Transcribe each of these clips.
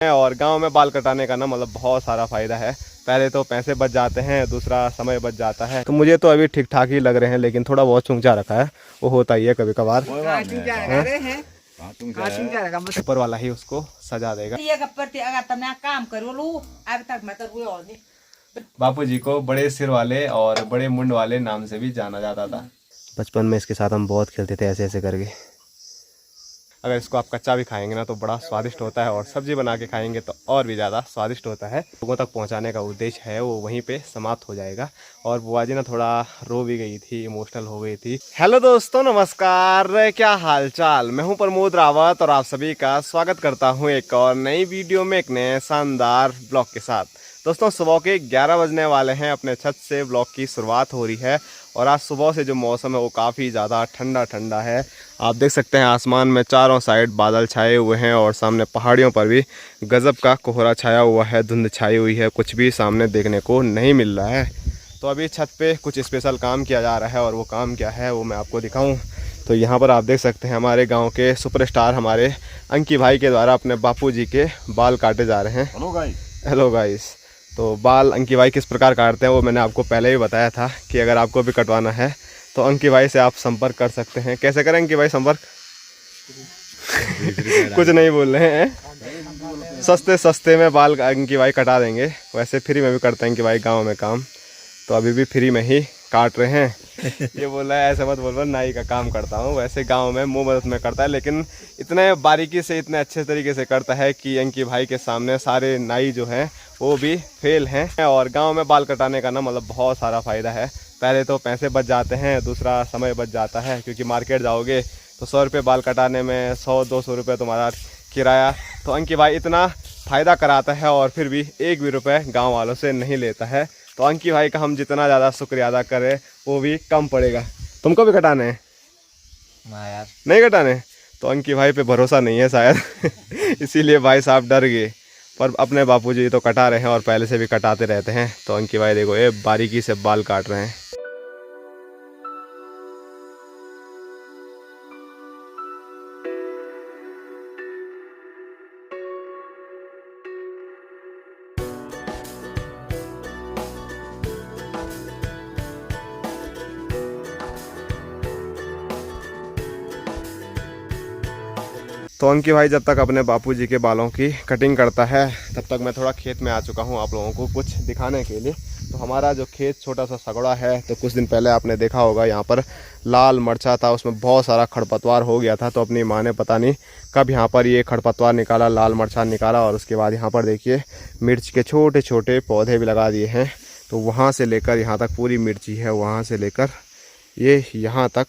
और गांव में बाल कटाने का ना मतलब बहुत सारा फ़ायदा है। पहले तो पैसे बच जाते हैं, दूसरा समय बच जाता है। तो मुझे तो अभी ठीक ठाक ही लग रहे हैं, लेकिन थोड़ा बहुत चूंचा रखा है, वो होता ही है कभी कभार। ऊपर वाला ही उसको सजा देगा। बापू जी को बड़े सिर वाले और बड़े मुंड वाले नाम से भी जाना जाता था। बचपन में इसके साथ हम बहुत खेलते थे ऐसे ऐसे करके। अगर इसको आप कच्चा भी खाएंगे ना तो बड़ा स्वादिष्ट होता है, और सब्जी बना के खाएंगे तो और भी ज़्यादा स्वादिष्ट होता है। लोगों तक पहुंचाने का उद्देश्य है वो वहीं पे समाप्त हो जाएगा। और बुआ जी ना थोड़ा रो भी गई थी, इमोशनल हो गई थी। हेलो दोस्तों, नमस्कार, क्या हाल चाल। मैं हूं प्रमोद रावत और आप सभी का स्वागत करता हूं एक और नई वीडियो में, एक नए शानदार ब्लॉग के साथ। दोस्तों, सुबह के 11 बजने वाले हैं, अपने छत से ब्लॉग की शुरुआत हो रही है। और आज सुबह से जो मौसम है वो काफ़ी ज़्यादा ठंडा ठंडा है। आप देख सकते हैं आसमान में चारों साइड बादल छाए हुए हैं, और सामने पहाड़ियों पर भी गजब का कोहरा छाया हुआ है, धुंध छाई हुई है, कुछ भी सामने देखने को नहीं मिल रहा है। तो अभी छत पे कुछ स्पेशल काम किया जा रहा है, और वो काम क्या है वो मैं आपको दिखाऊं। तो यहाँ पर आप देख सकते हैं हमारे गाँव के सुपरस्टार हमारे अंकी भाई के द्वारा अपने बापू जी के बाल काटे जा रहे हैं। Hello guys. तो बाल अंकी भाई किस प्रकार काटते हैं वो मैंने आपको पहले ही बताया था कि अगर आपको भी कटवाना है तो अंकी भाई से आप संपर्क कर सकते हैं। कैसे करें अंकी भाई संपर्क? कुछ नहीं बोल रहे हैं, सस्ते सस्ते में बाल अंकी भाई कटा देंगे। वैसे फ्री में भी करते हैं अंकी भाई गाँव में काम, तो अभी भी फ्री में ही काट रहे हैं। ये बोल रहा है ऐसे मत बोल रहा, नाई का काम करता हूँ। वैसे गांव में मुंह मदद में करता है, लेकिन इतने बारीकी से इतने अच्छे तरीके से करता है कि अंकी भाई के सामने सारे नाई जो हैं वो भी फेल हैं। और गांव में बाल कटाने का ना मतलब बहुत सारा फ़ायदा है। पहले तो पैसे बच जाते हैं, दूसरा समय बच जाता है, क्योंकि मार्केट जाओगे तो 100 रुपये बाल कटाने में 100-200 रुपये तुम्हारा किराया। तो अंकी भाई इतना फ़ायदा कराता है और फिर भी एक भी रुपये गाँव वालों से नहीं लेता है। तो अंकी भाई का हम जितना ज़्यादा शुक्रिया अदा करें वो भी कम पड़ेगा। तुमको भी कटाने हैं? यार नहीं कटाने, तो अंकी भाई पे भरोसा नहीं है शायद इसीलिए भाई साहब डर गए। पर अपने बापूजी तो कटा रहे हैं और पहले से भी कटाते रहते हैं। तो अंकी भाई देखो ये बारीकी से बाल काट रहे हैं। तो अंकी भाई जब तक अपने बापूजी के बालों की कटिंग करता है तब तक मैं थोड़ा खेत में आ चुका हूँ आप लोगों को कुछ दिखाने के लिए। तो हमारा जो खेत छोटा सा सगड़ा है, तो कुछ दिन पहले आपने देखा होगा यहाँ पर लाल मरचा था, उसमें बहुत सारा खरपतवार हो गया था। तो अपनी माँ ने पता नहीं कब यहाँ पर ये खरपतवार निकाला, लाल मरचा निकाला, और उसके बाद यहाँ पर देखिए मिर्च के छोटे छोटे पौधे भी लगा दिए हैं। तो वहाँ से लेकर यहाँ तक पूरी मिर्ची है, वहाँ से लेकर ये यहाँ तक।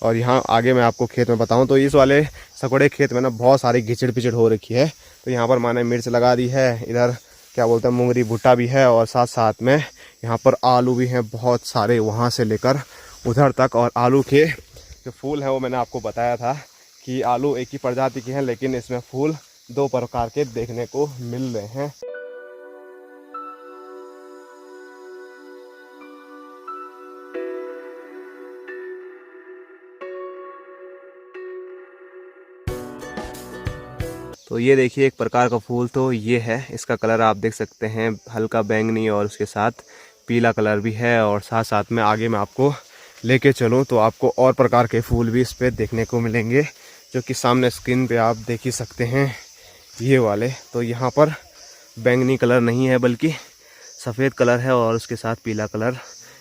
और यहाँ आगे मैं आपको खेत में बताऊं तो इस वाले सकोड़े खेत में ना बहुत सारी घिचड़ पिचड़ हो रखी है। तो यहाँ पर मैंने मिर्च लगा दी है, इधर क्या बोलते हैं मूंगरी भुट्टा भी है, और साथ साथ में यहाँ पर आलू भी हैं बहुत सारे, वहाँ से लेकर उधर तक। और आलू के जो फूल हैं वो मैंने आपको बताया था कि आलू एक ही प्रजाति के हैं, लेकिन इसमें फूल 2 प्रकार के देखने को मिल रहे हैं। तो ये देखिए एक प्रकार का फूल तो ये है, इसका कलर आप देख सकते हैं हल्का बैंगनी, और उसके साथ पीला कलर भी है। और साथ साथ में आगे मैं आपको लेके चलूँ तो आपको और प्रकार के फूल भी इस पर देखने को मिलेंगे, जो कि सामने स्क्रीन पे आप देख ही सकते हैं ये वाले। तो यहाँ पर बैंगनी कलर नहीं है बल्कि सफ़ेद कलर है, और उसके साथ पीला कलर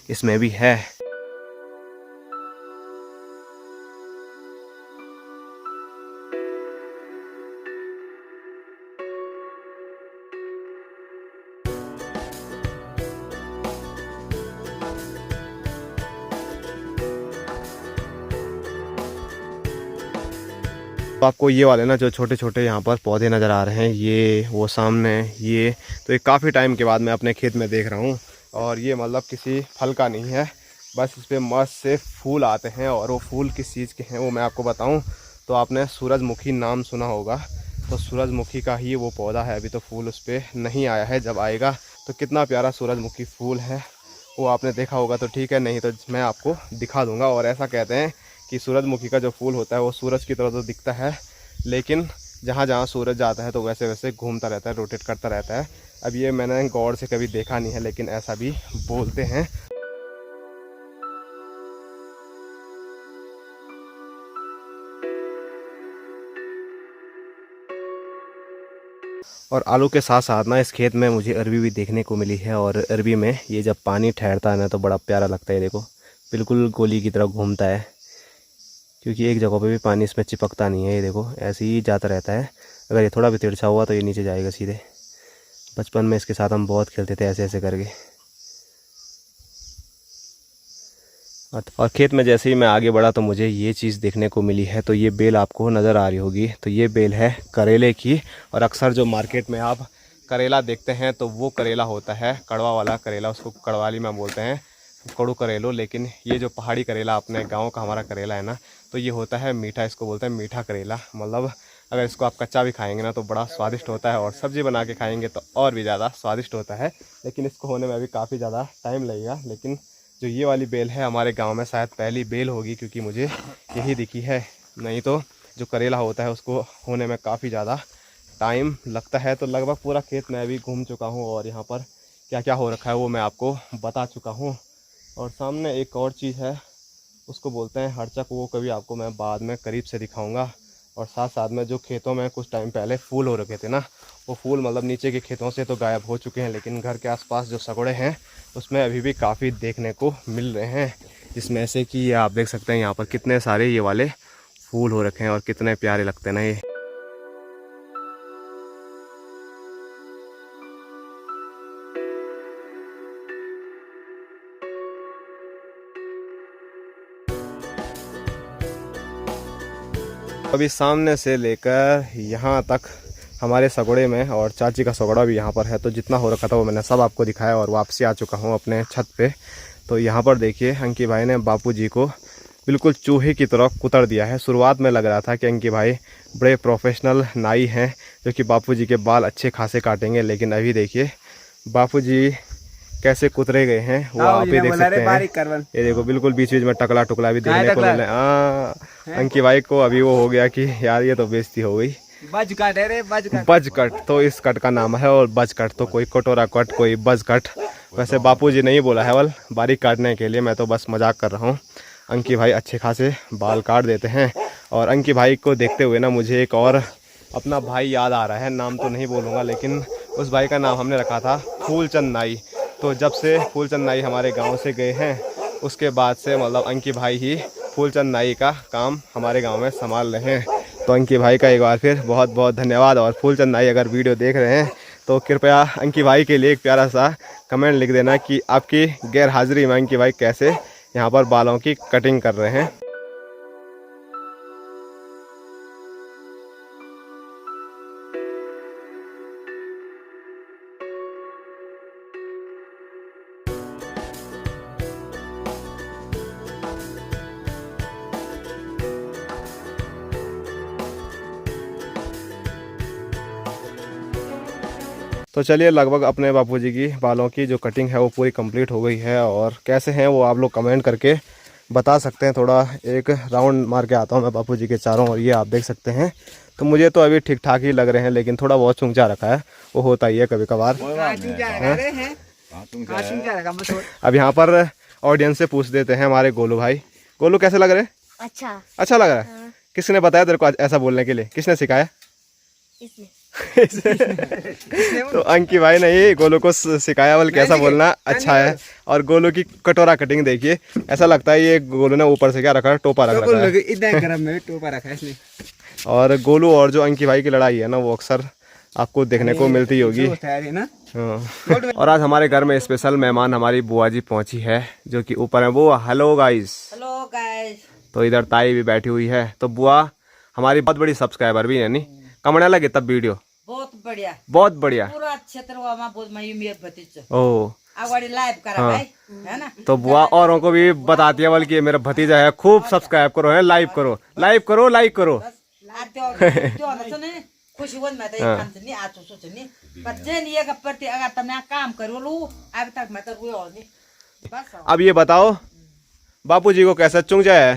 इसमें भी है। तो आपको ये वाले ना जो छोटे छोटे यहाँ पर पौधे नज़र आ रहे हैं, ये वो सामने ये, तो ये काफ़ी टाइम के बाद मैं अपने खेत में देख रहा हूँ। और ये मतलब किसी फल का नहीं है, बस इस पर मस्त से फूल आते हैं। और वो फूल किस चीज़ के हैं वो मैं आपको बताऊँ तो आपने सूरजमुखी नाम सुना होगा, तो सूरजमुखी का ही वो पौधा है। अभी तो फूल उस पर नहीं आया है, जब आएगा तो कितना प्यारा सूरजमुखी फूल है वो आपने देखा होगा तो ठीक है, नहीं तो मैं आपको दिखा दूँगा। और ऐसा कहते हैं कि सूरजमुखी का जो फूल होता है वो सूरज की तरह तो दिखता है, लेकिन जहाँ जहाँ सूरज जाता है तो वैसे वैसे घूमता रहता है, रोटेट करता रहता है। अब ये मैंने गौर से कभी देखा नहीं है, लेकिन ऐसा भी बोलते हैं। और आलू के साथ साथ ना इस खेत में मुझे अरबी भी देखने को मिली है। और अरबी में ये जब पानी ठहरता है ना तो बड़ा प्यारा लगता है। देखो बिल्कुल गोली की तरह घूमता है, क्योंकि एक जगह पे भी पानी इसमें चिपकता नहीं है। ये देखो ऐसे ही जाता रहता है। अगर ये थोड़ा भी तिरछा हुआ तो ये नीचे जाएगा सीधे। बचपन में इसके साथ हम बहुत खेलते थे ऐसे ऐसे करके। और खेत में जैसे ही मैं आगे बढ़ा तो मुझे ये चीज़ देखने को मिली है। तो ये बेल आपको नज़र आ रही होगी, तो ये बेल है करेले की। और अक्सर जो मार्केट में आप करेला देखते हैं तो वो करेला होता है कड़वा वाला करेला, उसको कड़वाली में बोलते हैं, कड़ू करेलो। लेकिन ये जो पहाड़ी करेला अपने गांव का हमारा करेला है ना, तो ये होता है मीठा, इसको बोलते हैं मीठा करेला। मतलब अगर इसको आप कच्चा भी खाएंगे ना तो बड़ा स्वादिष्ट होता है, और सब्ज़ी बना के खाएंगे तो और भी ज़्यादा स्वादिष्ट होता है। लेकिन इसको होने में अभी काफ़ी ज़्यादा टाइम लगेगा। लेकिन जो ये वाली बेल है हमारे गांव में शायद पहली बेल होगी, क्योंकि मुझे यही दिखी है। नहीं तो जो करेला होता है उसको होने में काफ़ी ज़्यादा टाइम लगता है। तो लगभग पूरा खेत मैं भी घूम चुका हूँ, और यहाँ पर क्या क्या हो रखा है वो मैं आपको बता चुका हूँ। और सामने एक और चीज़ है, उसको बोलते हैं हरचक, वो कभी आपको मैं बाद में करीब से दिखाऊँगा। और साथ साथ में जो खेतों में कुछ टाइम पहले फूल हो रखे थे ना, वो फूल मतलब नीचे के खेतों से तो गायब हो चुके हैं, लेकिन घर के आसपास जो सगड़े हैं उसमें अभी भी काफ़ी देखने को मिल रहे हैं। जिसमें से कि ये आप देख सकते हैं यहाँ पर कितने सारे ये वाले फूल हो रखे हैं, और कितने प्यारे लगते हैं ना ये। अभी सामने से लेकर यहाँ तक हमारे सगड़े में, और चाची का सगड़ा भी यहाँ पर है, तो जितना हो रखा था वो मैंने सब आपको दिखाया। और वापसी आ चुका हूँ अपने छत पे। तो यहाँ पर देखिए अंकी भाई ने बापूजी को बिल्कुल चूहे की तरह कुतर दिया है। शुरुआत में लग रहा था कि अंकी भाई बड़े प्रोफेशनल नाई हैं जो कि बापूजी के बाल अच्छे खासे काटेंगे, लेकिन अभी देखिए बापूजी कैसे कुतरे गए हैं वो आप ही देख सकते हैं। ये देखो बिल्कुल बीच बीच में टकला टुकला भी देखने को मिल रहा है। अंकी भाई को अभी वो हो गया कि यार ये तो बेइज्जती हो गई। बज कट है रे, बज कट तो इस कट का नाम है। और बज कट तो कोई कटोरा कट, कोई बज कट। वैसे बापूजी नहीं बोला है बल बारीक काटने के लिए, मैं तो बस मजाक कर रहा हूँ। अंकी भाई अच्छे खासे बाल काट देते हैं। और अंकी भाई को देखते हुए ना मुझे एक और अपना भाई याद आ रहा है, नाम तो नहीं बोलूँगा, लेकिन उस भाई का नाम हमने रखा था फूलचंद नाई। तो जब से फूलचंद नाई हमारे गांव से गए हैं उसके बाद से मतलब अंकी भाई ही फूलचंद नाई का काम हमारे गांव में संभाल रहे हैं। तो अंकी भाई का एक बार फिर बहुत बहुत धन्यवाद। और फूलचंद नाई अगर वीडियो देख रहे हैं तो कृपया अंकी भाई के लिए एक प्यारा सा कमेंट लिख देना कि आपकी गैर हाजिरी में अंकी भाई कैसे यहाँ पर बालों की कटिंग कर रहे हैं। तो चलिए लगभग अपने बापूजी की बालों की जो कटिंग है वो पूरी कंप्लीट हो गई है। और कैसे हैं वो आप लोग कमेंट करके बता सकते हैं। थोड़ा एक राउंड मार के आता हूँ मैं बापूजी के चारों, और ये आप देख सकते हैं। तो मुझे तो अभी ठीक ठाक ही लग रहे हैं, लेकिन थोड़ा बहुत चुंचा रखा है, वो होता ही है कभी कभार। अब यहाँ पर ऑडियंस से पूछ देते हैं हमारे गोलू भाई। गोलू कैसे लग रहे हैं? अच्छा लग रहा है। किसने बताया तेरे को ऐसा बोलने के लिए, किसने सिखाया? तो अंकी भाई ने ही गोलू को सिखाया बल कैसा बोलना अच्छा है। और गोलू की कटोरा कटिंग देखिए, ऐसा लगता है ये गोलू ने ऊपर से क्या रखा है, टोपा रखा है। और गोलू और जो अंकी भाई की लड़ाई है ना वो अक्सर आपको देखने को मिलती होगी। और आज हमारे घर में स्पेशल मेहमान हमारी बुआ जी पहुंची है, जो कि ऊपर है। वो हेलो गाइस। तो इधर ताई भी बैठी हुई है। तो बुआ हमारी बहुत बड़ी सब्सक्राइबर भी है नी, कमने लगे तब वीडियो बहुत बढ़िया पूरा ओ लाइव करा भाई, है ना। तो बुआ औरों को भी बताती है बल्कि मेरा भतीजा है, खूब सब्सक्राइब करो, है लाइव करो, लाइव करो, लाइक करो। अब ये बताओ बापूजी को कैसा चुंग जाए है?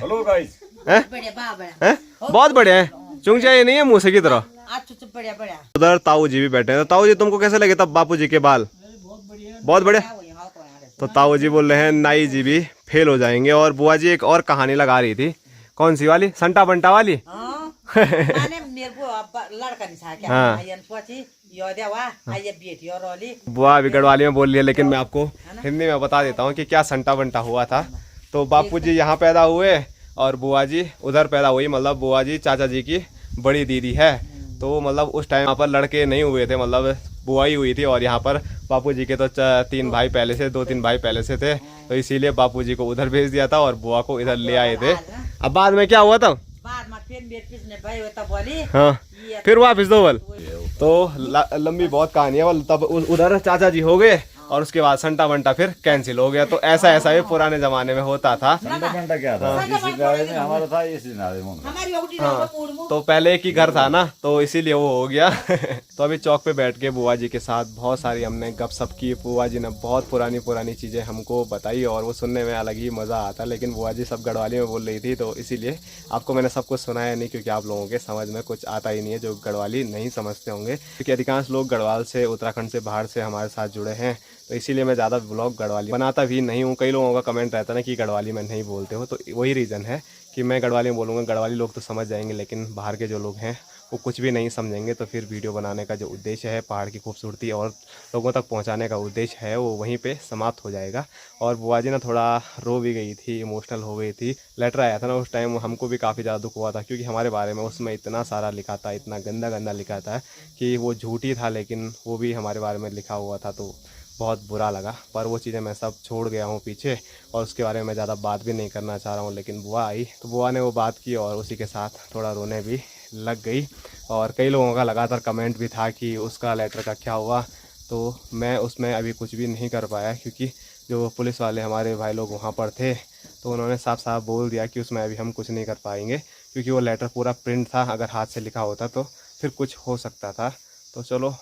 बहुत बढ़िया है, चुंग जाए नहीं है मूसे की तरह। बढ़िया बढ़िया। उधर ताऊ जी भी बैठे हैं। तो ताऊ जी तुमको कैसे लगे तब बापू जी के बाल? बहुत बढ़िया। तो ताऊ जी बोल रहे हैं नाई जी भी फेल हो जाएंगे। और बुआ जी एक और कहानी लगा रही थी। कौन सी वाली? संटा बंटा वाली। मेरे को लड़का नहीं था क्या? हाँ। बुआ भी गढ़वाली में बोल लिया, लेकिन मैं आपको हिंदी में बता देता हूँ कि क्या संटा बंटा हुआ था। तो बापू जी यहाँ पैदा हुए और बुआ जी उधर पैदा हुई। मतलब बुआ जी चाचा जी की बड़ी दीदी है। तो मतलब उस टाइम यहाँ पर लड़के नहीं हुए थे, मतलब बुआ ही हुई थी। और यहाँ पर बापू जी के तो 3 भाई पहले से, 2-3 भाई पहले से थे। तो इसीलिए बापू जी को उधर भेज दिया था और बुआ को इधर ले आए थे। अब बाद में क्या हुआ था? हाँ, फिर वापिस दो बल। तो लंबी बहुत कहानी है बल। तब उधर चाचा जी हो गए और उसके बाद संटा बंटा फिर कैंसिल हो गया। तो ऐसा ऐसा भी पुराने जमाने में होता था। संटा बंटा क्या था? हमारा था इसी नारे में। हाँ, तो पहले एक ही घर था ना, तो इसीलिए वो हो गया। तो अभी चौक पे बैठ के बुआ जी के साथ बहुत सारी हमने गपशप की। बुआ जी ने बहुत पुरानी पुरानी चीज़ें हमको बताई और वो सुनने में अलग ही मज़ा आता। लेकिन बुआ जी सब गढ़वाली में बोल रही थी, तो इसीलिए आपको मैंने सब कुछ सुनाया नहीं, क्योंकि आप लोगों के समझ में कुछ आता ही नहीं है जो गढ़वाली नहीं समझते होंगे। क्योंकि अधिकांश लोग गढ़वाल से, उत्तराखंड से, बाहर से हमारे साथ जुड़े हैं। तो इसीलिए मैं ज़्यादा ब्लॉग गढ़वाली बनाता भी नहीं हूँ। कई लोगों का कमेंट रहता है ना कि गढ़वाली में नहीं बोलते हो, तो वही रीज़न है कि मैं गढ़वाली में बोलूँगा। गढ़वाली लोग तो समझ जाएंगे, लेकिन बाहर के जो लोग हैं वो कुछ भी नहीं समझेंगे। तो फिर वीडियो बनाने का जो उद्देश्य है, पहाड़ की खूबसूरती और लोगों तक पहुंचाने का उद्देश्य है, वो वहीं पे समाप्त हो जाएगा। और बुआ जी ना थोड़ा रो भी गई थी, इमोशनल हो गई थी। लेटर आया था ना उस टाइम, हमको भी काफ़ी ज़्यादा दुख हुआ था, क्योंकि हमारे बारे में उसमें इतना सारा लिखा था, इतना गंदा गंदा लिखा था कि वो झूठी था, लेकिन वो भी हमारे बारे में लिखा हुआ था। तो बहुत बुरा लगा, पर वो चीज़ें मैं सब छोड़ गया हूँ पीछे और उसके बारे में मैं ज़्यादा बात भी नहीं करना चाह रहा हूँ। लेकिन बुआ आई तो बुआ ने वो बात की और उसी के साथ थोड़ा रोने भी लग गई। और कई लोगों का लगातार कमेंट भी था कि उसका लेटर का क्या हुआ। तो मैं उसमें अभी कुछ भी नहीं कर पाया, क्योंकि जो पुलिस वाले हमारे भाई लोग वहाँ पर थे, तो उन्होंने साफ साफ बोल दिया कि उसमें अभी हम कुछ नहीं कर पाएंगे, क्योंकि वो लेटर पूरा प्रिंट था। अगर हाथ से लिखा होता तो फिर कुछ हो सकता था। तो चलो,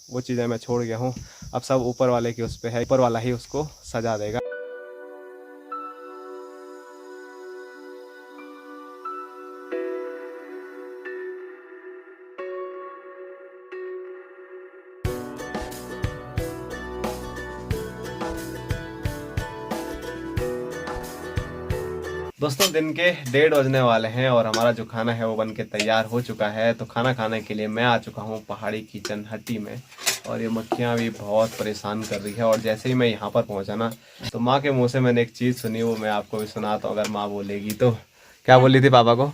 वो चीज़ें मैं छोड़ गया हूँ। अब सब ऊपर वाले के उस पे है, ऊपर वाला ही उसको सजा देगा। दोस्तों, दिन के 1:30 बजने वाले हैं और हमारा जो खाना है वो बन के तैयार हो चुका है। तो खाना खाने के लिए मैं आ चुका हूँ पहाड़ी किचन हट्टी में। और ये मक्खियाँ भी बहुत परेशान कर रही है। और जैसे ही मैं यहाँ पर पहुँचा ना, तो माँ के मुंह से मैंने एक चीज़ सुनी, वो मैं आपको भी सुनाता हूँ अगर माँ बोलेगी तो। क्या बोली थी पापा को?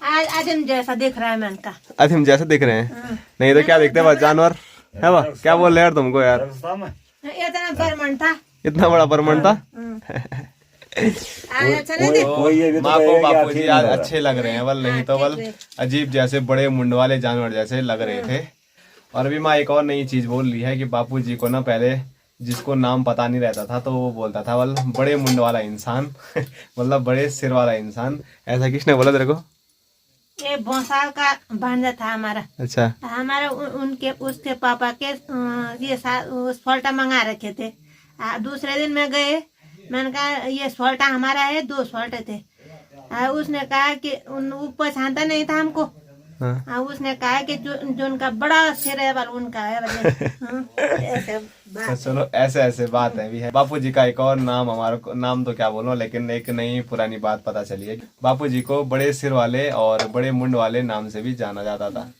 आदिम जैसा दिख रहा है मैं उनका। आदिम जैसे दिख रहे हैं? नहीं तो क्या दिखते हैं, जानवर है वह? क्या बोल रहे यार तुमको यार? इतना परमंड था, इतना बड़ा परमंड था। माँ को बापू जी आज अच्छे लग रहे हैं बल, नहीं तो बल अजीब जैसे बड़े मुंड वाले जानवर जैसे लग रहे थे। और अभी माँ एक और नई चीज बोल रही है कि बापू जी को ना पहले जिसको नाम पता नहीं रहता था, तो वो बोलता था बल बड़े मुंड वाला इंसान। मतलब बड़े सिर वाला इंसान। ऐसा किसने बोला तेरे को? ये भोसाल का भांजा था हमारा। अच्छा। हमारा उनके उसके पापा के ये सोल्टा मंगा रखे थे। दूसरे दिन में गए, मैंने कहा ये सोल्टा हमारा है, 2 सोल्टे थे। उसने कहा कि वो पहचानता नहीं था हमको। हाँ। उसने कहा कि जो उनका बड़ा सिर है उनका है। ऐसे तो चलो, ऐसे ऐसे बात है भी है। बापू जी का एक और नाम, हमारा नाम तो क्या बोलो, लेकिन एक नई पुरानी बात पता चली है। बापू जी को बड़े सिर वाले और बड़े मुंड वाले नाम से भी जाना जाता था।